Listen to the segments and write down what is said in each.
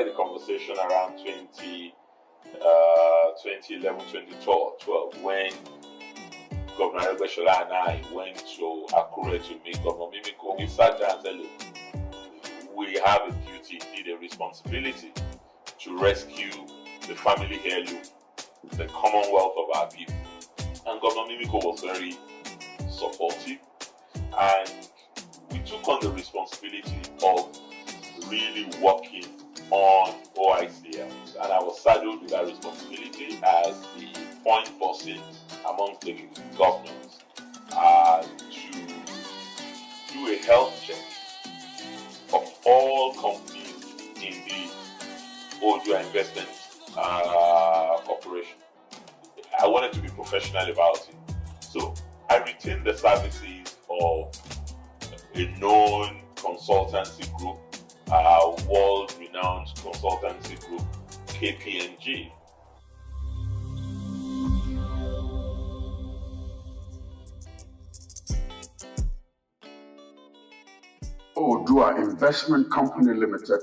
started the conversation around 2011, 2012, when Governor Resurgence and I went to Akure to meet Governor Mimiko. We sat down and said, look, we have a duty, indeed a responsibility, to rescue the family heirloom, the commonwealth of our people. And Governor Mimiko was very supportive, and we took on the responsibility of really working on OICL. And I was saddled with that responsibility as the point person amongst the governors to do a health check of all companies in the Odu'a investment corporation. I wanted to be professional about it. So I retained the services of a known consultancy group, world-renowned consultancy group, KPMG. Odu'a Investment Company Limited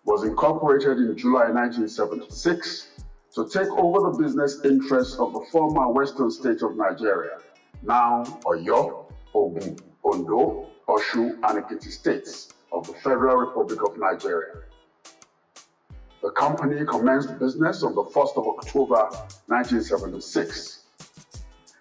was incorporated in July 1976 to take over the business interests of the former western state of Nigeria, now Oyo, Ogun, Ondo, Osun, and Ekiti states of the Federal Republic of Nigeria. The company commenced business on the 1st of October 1976.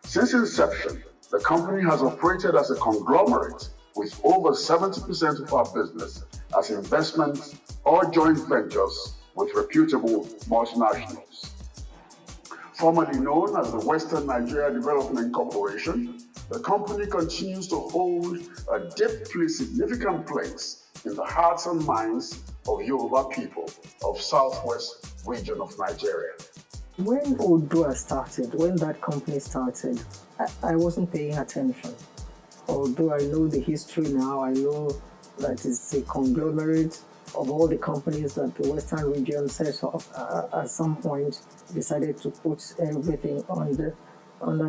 Since inception, the company has operated as a conglomerate with over 70% of our business as investments or joint ventures with reputable multinationals. Formerly known as the Western Nigeria Development Corporation, the company continues to hold a deeply significant place in the hearts and minds of Yoruba people of Southwest region of Nigeria. When Odu'a started, when that company started, I wasn't paying attention. Although I know the history now, I know that it's a conglomerate of all the companies that the Western region set up at some point decided to put everything under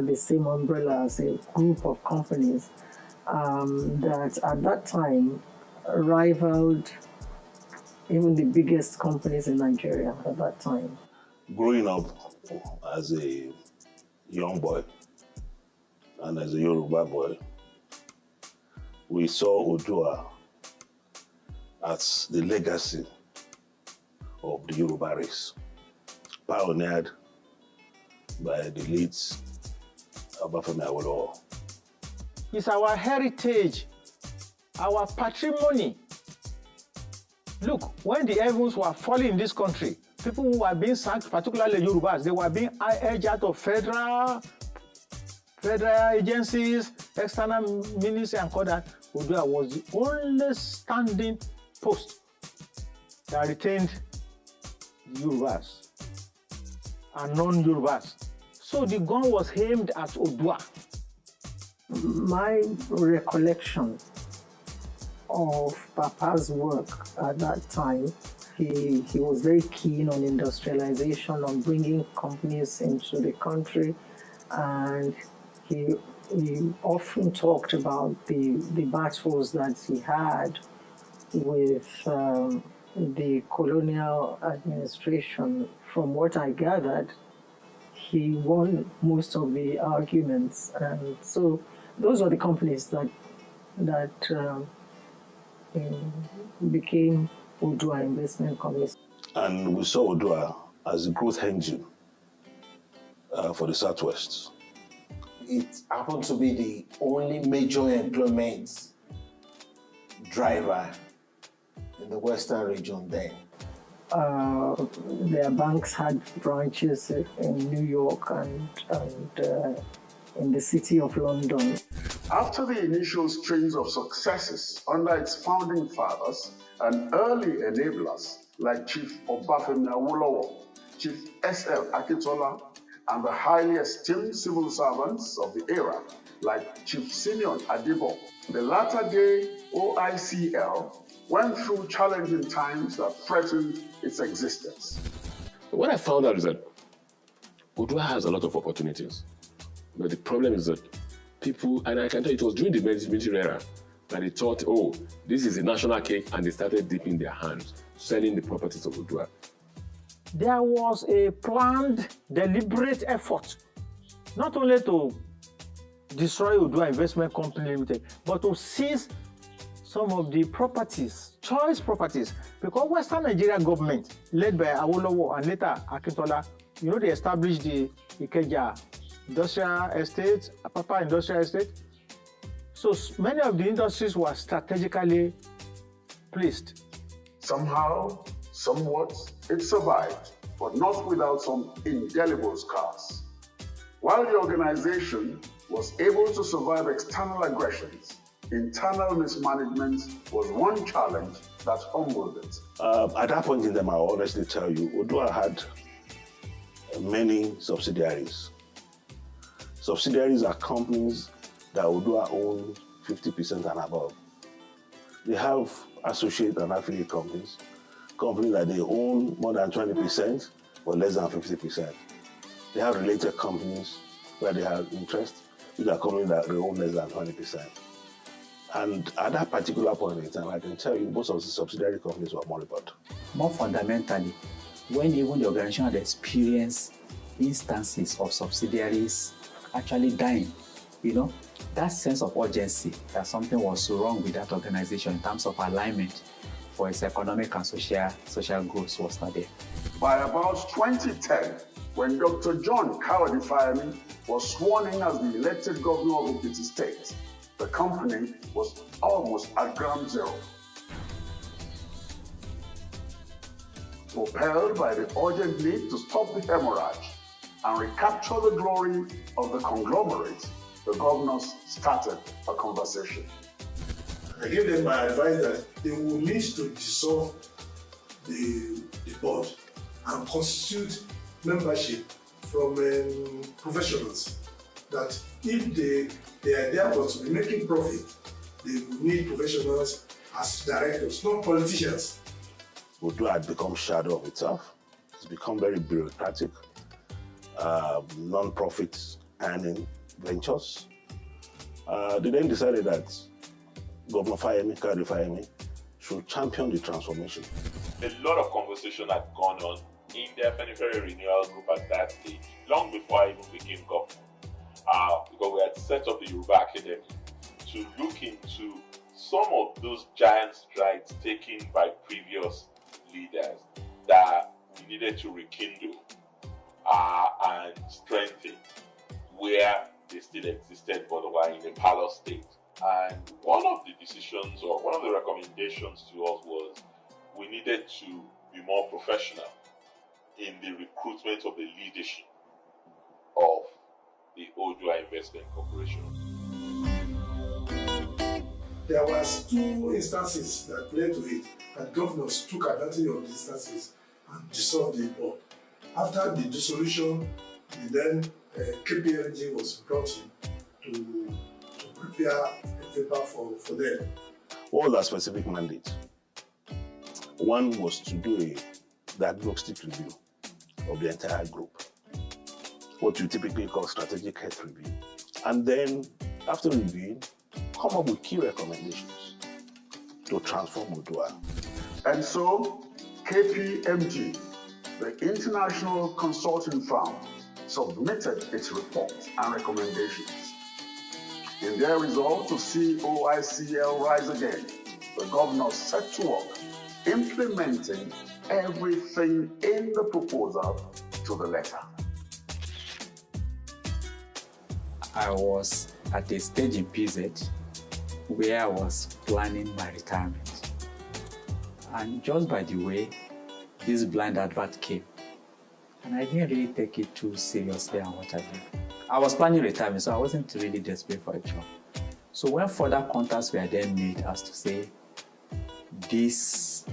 the same umbrella as a group of companies that at that time rivaled even the biggest companies in Nigeria at that time. Growing up as a young boy and as a Yoruba boy, we saw Odu'a as the legacy of the Yoruba race, pioneered by the late Obafemi Awolowo. It's our heritage, our patrimony. Look, when the heavens were falling in this country, people who were being sacked, particularly Yorubas, they were being edged out of federal agencies, external ministry, and all that. Odu'a was the only standing post that retained Yorubas and non-Yorubas. So the gun was aimed at Odu'a. My recollection of Papa's work at that time, he was very keen on industrialization, on bringing companies into the country, and he often talked about the battles that he had with the colonial administration. From what I gathered, he won most of the arguments, and so those were the companies that became Odu'a Investment Company. And we saw Odu'a as a growth engine for the Southwest. It happened to be the only major employment driver in the Western region then. Their banks had branches in New York and in the city of London. After the initial strings of successes under its founding fathers and early enablers like Chief Obafemi Awolowo, Chief S.L. Akintola, and the highly esteemed civil servants of the era like Chief Simeon Adibo, the latter-day OICL went through challenging times that threatened its existence. What I found out is that Odu'a has a lot of opportunities. But the problem is that people, and I can tell you, it was during the military era that they thought, oh, this is a national cake, and they started dipping their hands. selling the properties of Odu'a? There was a planned, deliberate effort, not only to destroy Odu'a Investment Company Limited, but to seize some of the properties, choice properties, because Western Nigeria government, led by Awolowo and later Akintola, they established the Ikeja Industrial Estate, Apapa Industrial Estate. So many of the industries were strategically placed. Somehow, somewhat, it survived, but not without some indelible scars. While the organization was able to survive external aggressions, internal mismanagement was one challenge that humbled it. At that point in time, I'll honestly tell you, Odu'a had many subsidiaries. Subsidiaries are companies that Odu'a owns 50% and above. They have associate and affiliate companies that they own more than 20% but less than 50%. They have related companies where they have interest, which are companies that they own less than 20%. And at that particular point in time, I can tell you most of the subsidiary companies were moribund. More fundamentally, when even the organization had experienced instances of subsidiaries actually dying, that sense of urgency that something was so wrong with that organization in terms of alignment for its economic and social growth was not there. By about 2010, when Dr. John Kawadi Fayemi was sworn in as the elected governor of Ekiti State, the company was almost at ground zero. Propelled by the urgent need to stop the hemorrhage and recapture the glory of the conglomerate, the governors started a conversation. I gave them my advice that they will need to dissolve the board and constitute membership from professionals. That if they are there to be making profit, they will need professionals as directors, not politicians. Odu'a had become shadow of itself. It's become very bureaucratic, non-profit earning ventures. They then decided that Governor Kawadi Fayemi, should champion the transformation. A lot of conversation had gone on in the Afenifere Renewal Group at that stage, long before I even became governor. Because we had set up the Yoruba Academy to look into some of those giant strides taken by previous leaders that we needed to rekindle and strengthen where they still existed but were in a parlor state. And one of the decisions or one of the recommendations to us was we needed to be more professional in the recruitment of the leadership of the Odu'a Investment Corporation. There was 2 instances that led to it, and governors took advantage of the instances and dissolved the board. After the dissolution, then KPMG was brought in to prepare a paper for them. All that specific mandate. One was to do a diagnostic review of the entire group, what you typically call strategic health review. And then, after reviewing, come up with key recommendations to transform Odu'a. And so, KPMG, the international consulting firm, submitted its report and recommendations. In their resolve to see OICL rise again, the governors set to work implementing everything in the proposal to the letter. I was at a stage in PZ where I was planning my retirement. And just by the way, this blind advert came. And I didn't really take it too seriously and what I did. I was planning retirement, so I wasn't really desperate for a job. So when further contacts were then made as to say, this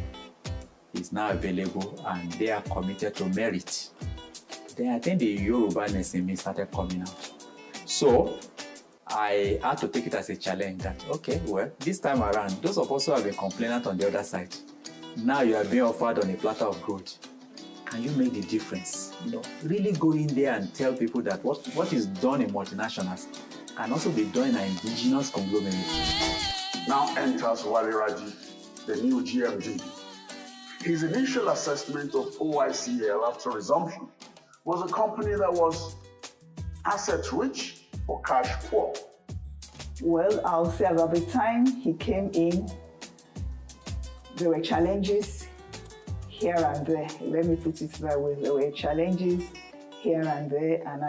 is now available and they are committed to merit, then I think the Yoruba-ness in me started coming out. So I had to take it as a challenge that, okay, well, this time around, those of us who have been complainant on the other side, now you are being offered on a platter of gold. Can you make the difference? Really go in there and tell people that what is done in multinationals can also be done in an indigenous conglomerate. Now enters Wale Raji, the new GMD. His initial assessment of OICL after resumption was a company that was asset rich or cash poor. Well, I'll say about the time he came in, there were challenges here and there. Let me put it that way. There were challenges here and there, and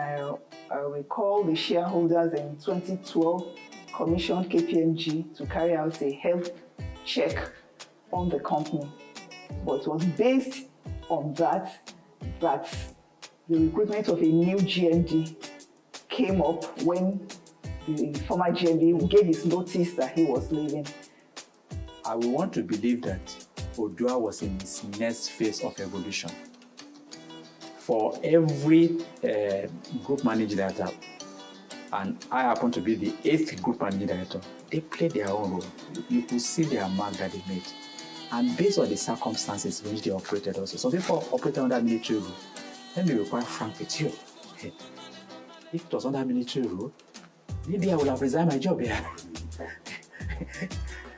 I recall the shareholders in 2012 commissioned KPMG to carry out a health check on the company. But it was based on that the recruitment of a new GMD came up when the former GMD gave his notice that he was leaving. I would want to believe that Odu'a was in his next phase of evolution. For every group managing director, and I happen to be the 8th group managing director, they played their own role. You could see their mark that they made. And based on the circumstances in which they operated also. Some people operated under military rule. Let me be quite frank with you. If it was under military rule, maybe I would have resigned my job here.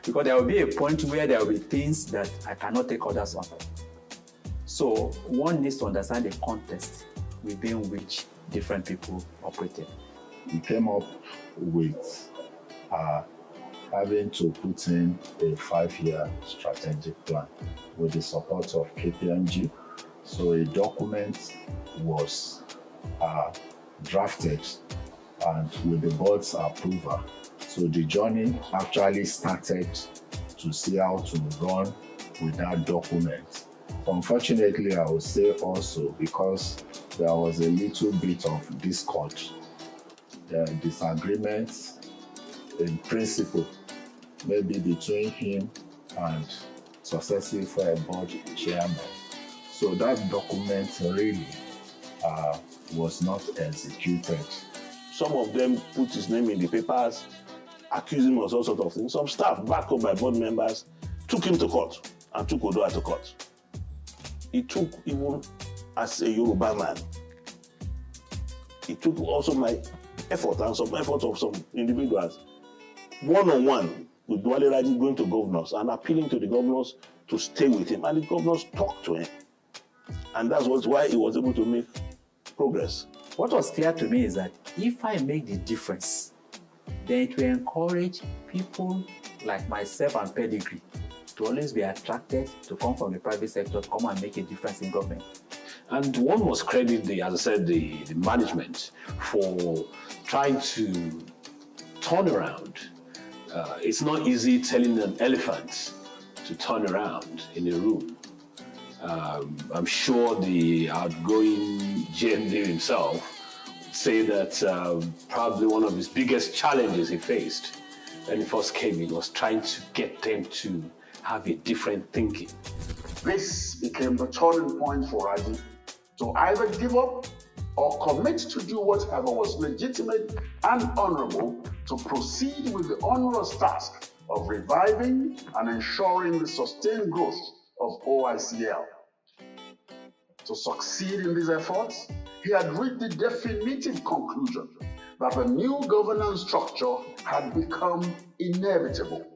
Because there will be a point where there will be things that I cannot take orders on. So one needs to understand the context within which different people operated. We came up with having to put in a 5-year strategic plan with the support of KPMG. So a document was drafted and with the board's approval. So the journey actually started to see how to run with that document. Unfortunately, I would say also because there was a little bit of discord, disagreements in principle, maybe between him and successive board chairman. So that document really was not executed. Some of them put his name in the papers, accused him of all sorts of things. Some staff, backed up by board members, took him to court and took Odu'a to court. He took, even as a Yoruba man, he took also my effort and some effort of some individuals, one-on-one with Dwale Raji going to governors and appealing to the governors to stay with him. And the governors talked to him. And that was why he was able to make progress. What was clear to me is that if I make the difference, then it will encourage people like myself and Pedigree to always be attracted to come from the private sector, to come and make a difference in government. And one must credit the, as I said, the management for trying to turn around. It's not easy telling an elephant to turn around in a room. I'm sure the outgoing GMD himself say that probably one of his biggest challenges he faced when he first came in was trying to get them to have a different thinking. This became the turning point for Raji to either give up or commit to do whatever was legitimate and honorable to proceed with the onerous task of reviving and ensuring the sustained growth of OICL. To succeed in these efforts, he had reached the definitive conclusion that the new governance structure had become inevitable.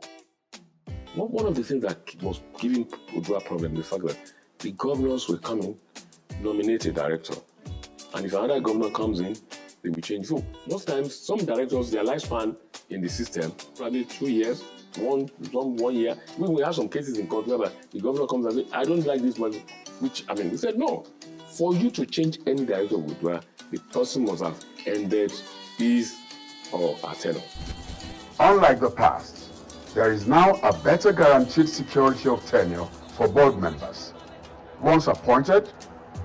One of the things that was giving Odu'a problem, the fact that the governors will come in, nominate a director, and if another governor comes in, they will change. So most times, some directors, their lifespan in the system, probably 2 years, one year. We have some cases in court where the governor comes and says, I don't like this one, which, I mean, we said, no. For you to change any director of Odu'a, the person must have ended his or her tenure. Unlike the past, there is now a better guaranteed security of tenure for board members. Once appointed,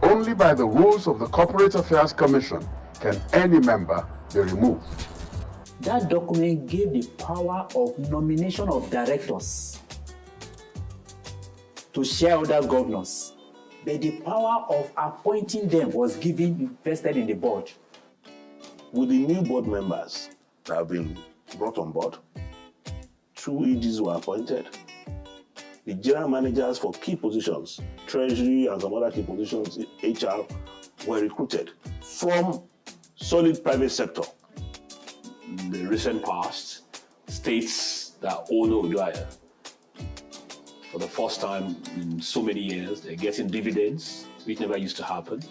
only by the rules of the Corporate Affairs Commission can any member be removed. That document gave the power of nomination of directors to shareholder governors, but the power of appointing them was vested in the board. With the new board members that have been brought on board, 2 EDs were appointed. The general managers for key positions, treasury and some other key positions in HR, were recruited from solid private sector. The recent past states that own Odu'a for the first time in so many years. They're getting dividends, which never used to happen.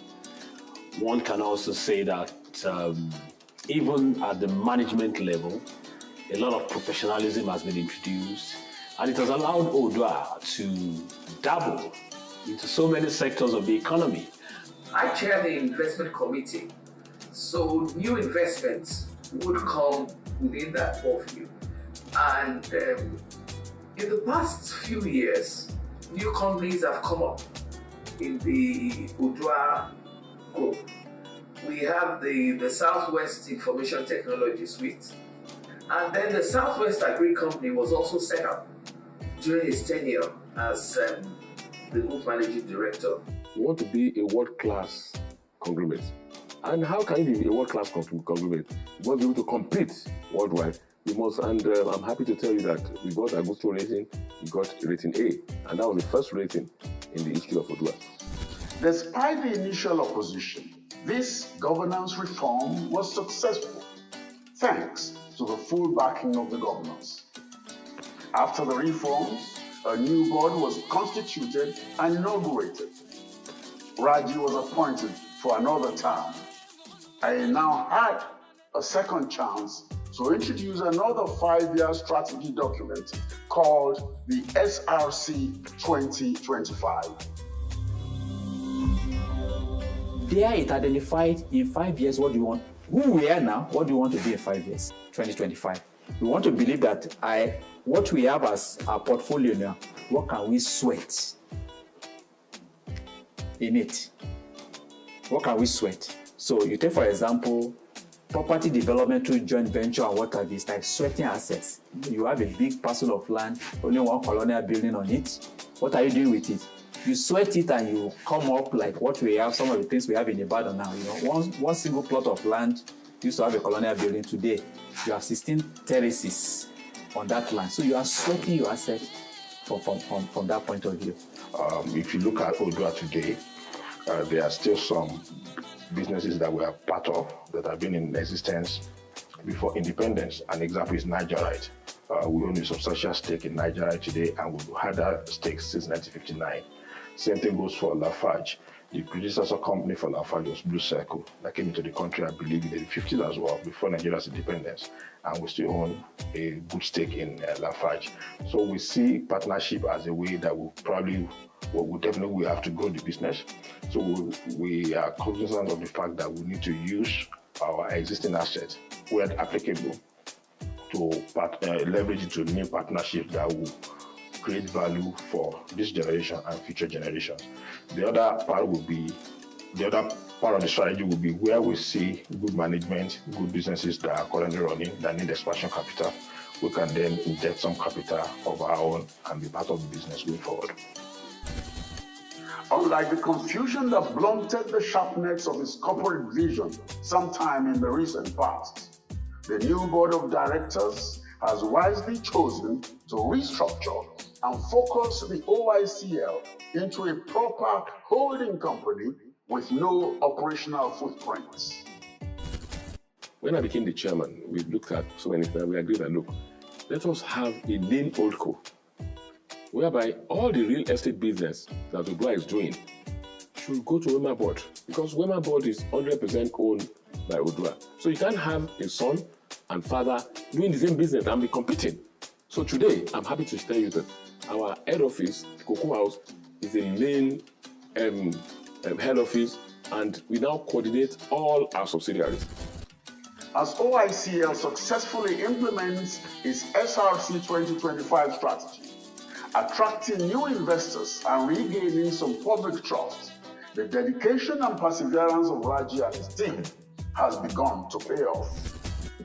One can also say that even at the management level, a lot of professionalism has been introduced, and it has allowed Odu'a to dabble into so many sectors of the economy. I chair the investment committee, so new investments would come within that purview. And in the past few years, new companies have come up in the Odu'a group. We have the Southwest Information Technology Suite, and then the Southwest Agri Company was also set up during his tenure as the group managing director. We want to be a world-class conglomerate. And how can you be a world-class conglomerate? You must be able to compete worldwide. We must, and I'm happy to tell you that we got Augusto rating, we got rating A, and that was the first rating in the history of Odu'a. Despite the initial opposition, this governance reform was successful, thanks to the full backing of the governors. After the reforms, a new board was constituted and inaugurated. Raji was appointed for another term. I now had a second chance to introduce another 5-year strategy document called the SRC 2025. There it identified in 5 years what do you want. Who we are now, what do you want to be in 5 years? 2025. We want to believe that what we have as our portfolio now, what can we sweat in it? What can we sweat? So you take, for example, property development through joint venture and what have you, it's like sweating assets. You have a big parcel of land, only one colonial building on it. What are you doing with it? You sweat it and you come up like what we have, some of the things we have in Ibadan now. You know, one single plot of land used to have a colonial building. Today, you have 16 terraces on that land. So you are sweating your asset from that point of view. If you look at Odu'a today, there are still some businesses that we are part of that have been in existence before independence. An example is Nigerite. We own a substantial stake in Nigerite today, and we've had that stake since 1959. Same thing goes for Lafarge. The predecessor company for Lafarge was Blue Circle that came into the country, I believe, in the 50s as well, before Nigeria's independence. And we still own a good stake in Lafarge. So we see partnership as a way that we definitely have to grow the business. So we are cognizant of the fact that we need to use our existing assets where applicable to leverage into new partnerships that will create value for this generation and future generations. The other part of the strategy will be where we see good management, good businesses that are currently running that need expansion capital. We can then inject some capital of our own and be part of the business going forward. Unlike the confusion that blunted the sharpness of his corporate vision sometime in the recent past, the new board of directors has wisely chosen to restructure and focus the OICL into a proper holding company with no operational footprints. When I became the chairman, we looked at so many things and we agreed that, look, let us have a lean holdco, whereby all the real estate business that Odu'a is doing should go to Wema Board, because Wema Board is 100% owned by Odu'a. So you can't have a son and father doing the same business and be competing. So today, I'm happy to tell you that our head office, Cocoa House, is a lean head office, and we now coordinate all our subsidiaries. As OICL successfully implements its SRC 2025 strategy, attracting new investors and regaining some public trust, the dedication and perseverance of Raji and his team has begun to pay off.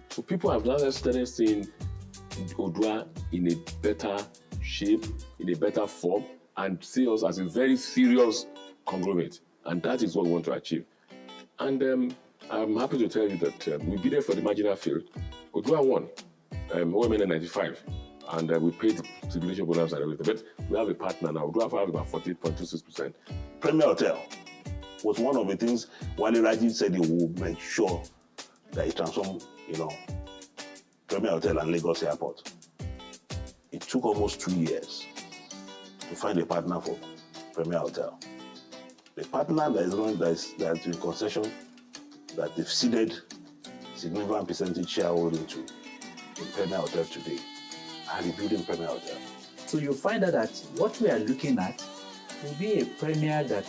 So people have now started seeing Odu'a in a better shape, in a better form, and see us as a very serious conglomerate. And that is what we want to achieve. And I'm happy to tell you that we bid for the marginal field. Odu'a won, OMN in 95, and we paid stipulation bonus and everything. But we have a partner now. Odu'a have about 48.26%. Premier Hotel was one of the things Wale Raji said he would make sure that he transformed, Premier Hotel and Lagos Airport. It took almost 2 years to find a partner for Premier Hotel. The partner that's in concession that they've ceded significant percentage shareholding to in Premier Hotel today are rebuilding Premier Hotel. So you find out that what we are looking at will be a Premier that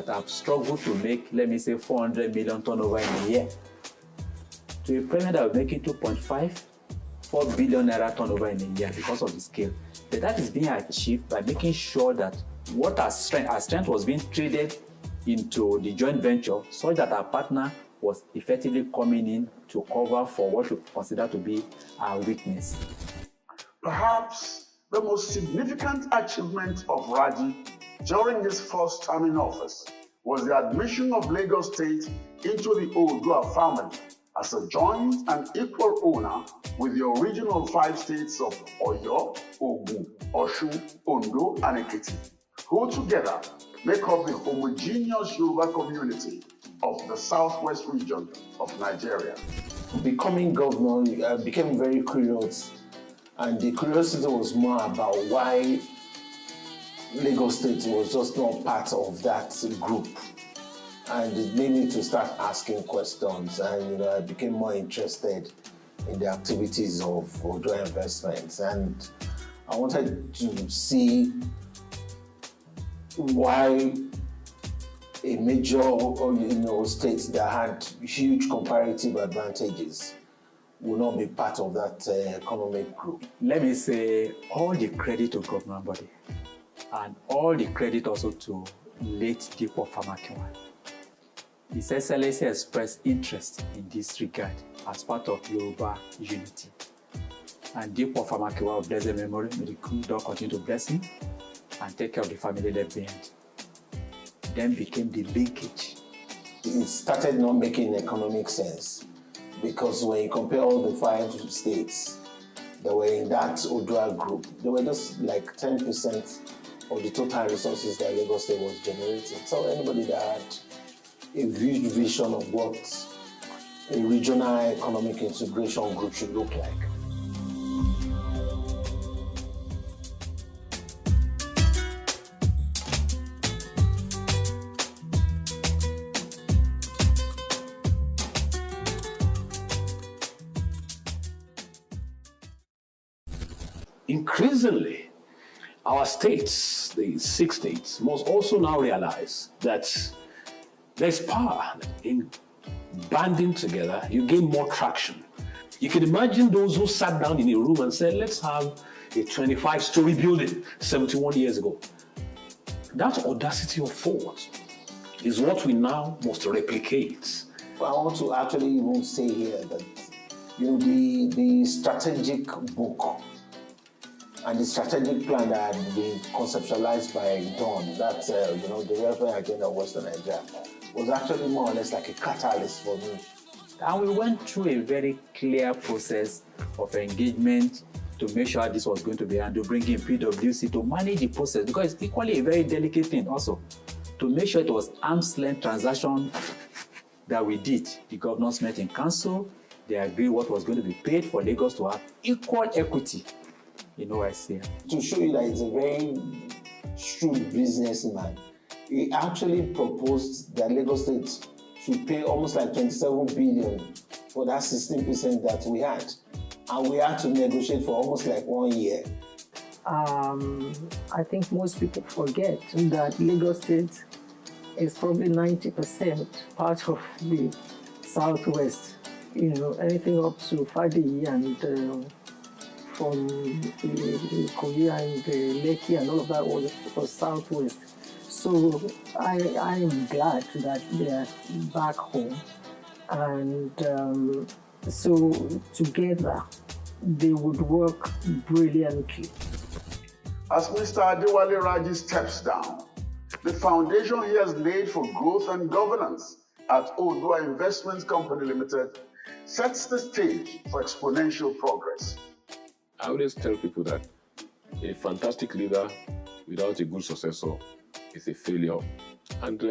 have struggled to make, let me say, 400 million turnover in a year, to a Premier that will make it 4 billion naira turnover in a year because of the scale. But that is being achieved by making sure that what our strength was being traded into the joint venture, so that our partner was effectively coming in to cover for what we consider to be our weakness. Perhaps the most significant achievement of Raji during his first term in office was the admission of Lagos State into the Odu'a family as a joint and equal owner with the original 5 states of Oyo, Ogun, Osun, Ondo, and Ekiti, who together make up the homogeneous Yoruba community of the southwest region of Nigeria. Becoming governor, I became very curious, and the curiosity was more about why Lagos State was just not part of that group. And it made me to start asking questions, and I became more interested in the activities of Odu'a Investments, and I wanted to see why a major state that had huge comparative advantages will not be part of that economic group. Let me say all the credit to Governor Body and all the credit also to late Dipo Famakinwa. His Excellency expressed interest in this regard as part of Yoruba unity. And Dipo Famakinwa, of blessed memory, may the God continue to bless him and take care of the family left behind. Then became the linkage. It started not making economic sense, because when you compare all the 5 states that were in that Odu'a group, they were just like 10% of the total resources that Lagos State was generating. So anybody that had a huge vision of what a regional economic integration group should look like. Increasingly, our states, the 6 states, must also now realize that there's power in banding together. You gain more traction. You can imagine those who sat down in a room and said, let's have a 25-story building 71 years ago. That audacity of thought is what we now must replicate. I want to actually even say here that the strategic book and the strategic plan that had been conceptualized by Don, that's the development agenda of Western Nigeria, was actually more or less like a catalyst for me. And we went through a very clear process of engagement to make sure this was going to be handled, bringing in PwC to manage the process, because it's equally a very delicate thing also, to make sure it was arm's length transaction that we did. The governors met in council, they agreed what was going to be paid for Lagos to have equal equity in OIC. To show you that it's a very shrewd businessman, he actually proposed that Lagos State should pay almost like 27 billion for that 16% that we had. And we had to negotiate for almost like 1 year. I think most people forget that Lagos State is probably 90% part of the Southwest. Anything up to Fadi and from Korea and Lekki and all of that was Southwest. So I am glad that they are back home, and so together they would work brilliantly. As Mr. Adewale Raji steps down, the foundation he has laid for growth and governance at Odu'a Investments Company Limited sets the stage for exponential progress. I always tell people that a fantastic leader without a good successor is a failure. And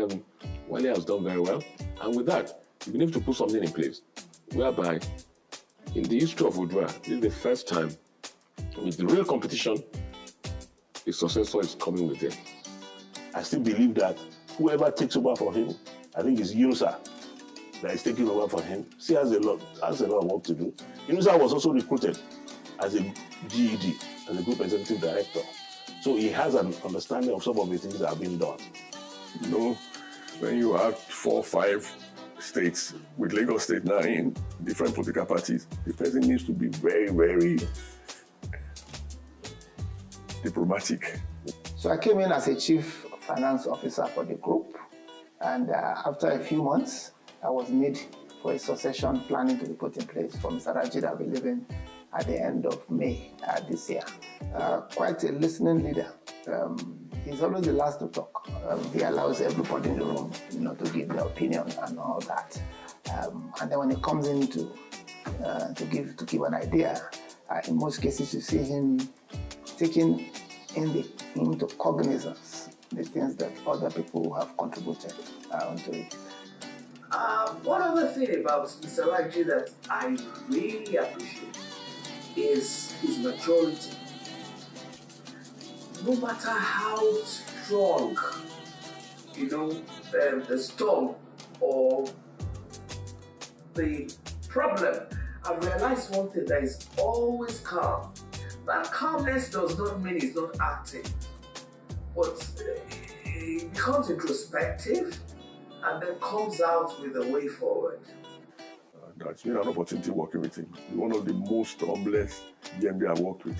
Wale has done very well. And with that, we've been able to put something in place whereby in the history of Odu'a, this is the first time with the real competition a successor is coming with him. I still believe that whoever takes over for him, I think it's Yunusa that is taking over for him. She has a lot of work to do. Yunusa was also recruited as a GED, as a group executive director. So he has an understanding of some of the things that have been done. You know, when you have 4 or 5 states, with Lagos State now in different political parties, the person needs to be very, very diplomatic. So I came in as a chief finance officer for the group, and after a few months, I was need for a succession planning to be put in place for Mr. Rajid I'll be leaving at the end of May this year. Quite a listening leader. He's always the last to talk. He allows everybody in the room, to give their opinion and all that. And then when it comes in to give an idea, in most cases you see him taking into cognizance the things that other people have contributed onto it. One other thing about Mr. Raji that I really appreciate is his maturity. No matter how strong, the storm or the problem, I've realized one thing, that is always calm. That calmness does not mean he's not acting, but he becomes introspective and then comes out with a way forward. That's been an opportunity working with him. He's one of the most humblest DMD I've worked with.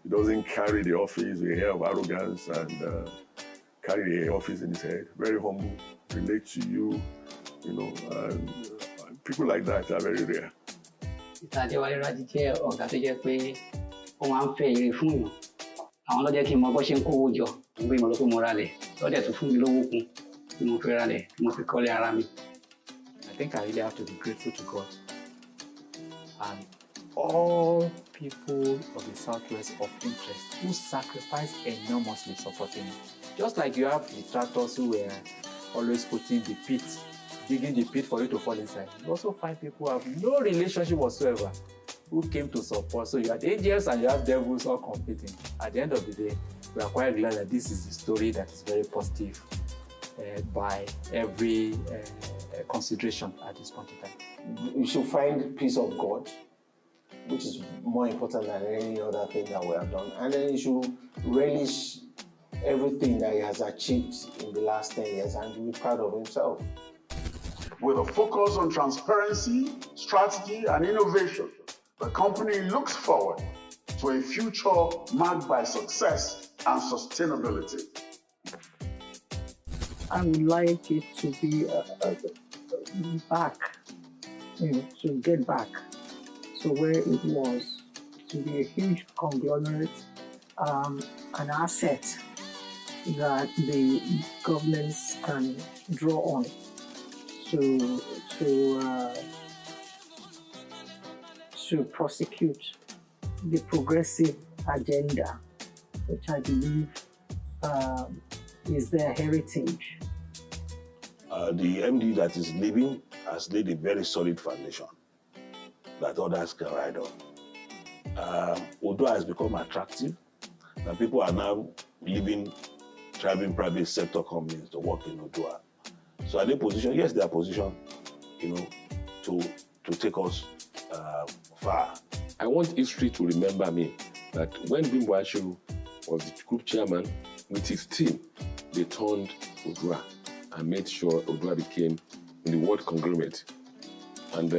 He doesn't carry the office with a air of arrogance and carry the office in his head. Very humble, relate to you, and people like that are very rare. Ìtàjẹ́wálé Rájí jẹ́ ọ̀gá tó jẹ́ pé ó máa ń fẹ́ ire fún èèyàn. Àwọn ló jẹ́ kí n mọ bó ṣe ń kówó jọ, mo gbé ìmọ̀ ló pé mo ralẹ̀, lọ́dẹ̀ tó fún mi lówó kún tí mo fi ralẹ̀, tí mo fi kọ́lé ara mi. I think I really have to be grateful to God and all people of the Southwest of interest who sacrificed enormously supporting me. Just like you have detractors who were always putting the pit, digging the pit for you to fall inside. You also find people who have no relationship whatsoever who came to support. So you have angels and you have devils all competing. At the end of the day, we are quite glad that this is the story that is very positive by every consideration at this point in time. You should find peace of God, which is more important than any other thing that we have done. And then you should relish everything that he has achieved in the last 10 years and be proud of himself. With a focus on transparency, strategy, and innovation, the company looks forward to a future marked by success and sustainability. I would like it to be back, to get back to where it was, to be a huge conglomerate, an asset that the governments can draw on to prosecute the progressive agenda, which I believe is their heritage. The MD that is leaving has laid a very solid foundation that others can ride on. Odu'a has become attractive, and people are now leaving thriving private sector companies to work in Odu'a. So are they positioned? Yes, they are positioned, to take us far. I want history to remember me that when Bimbo Ashiru was the group chairman, with his team, they turned Odu'a and made sure Odu'a became in the world conglomerate. And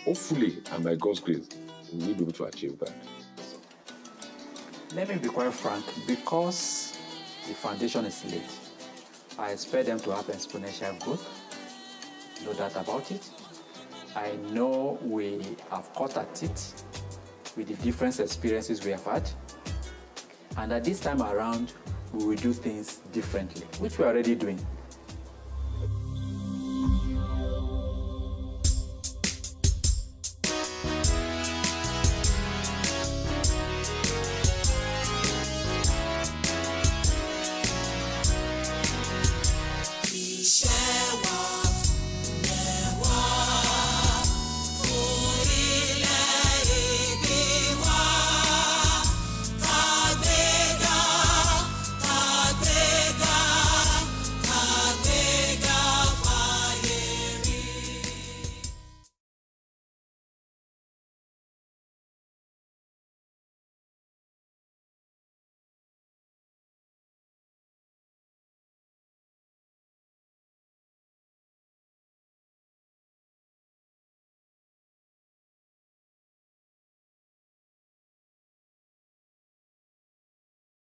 hopefully, and by God's grace, we will be able to achieve that. Let me be quite frank, because the foundation is laid, I expect them to have exponential growth, no doubt about it. I know we have cut at it with the different experiences we have had, and at this time around, we will do things differently, which we are already doing.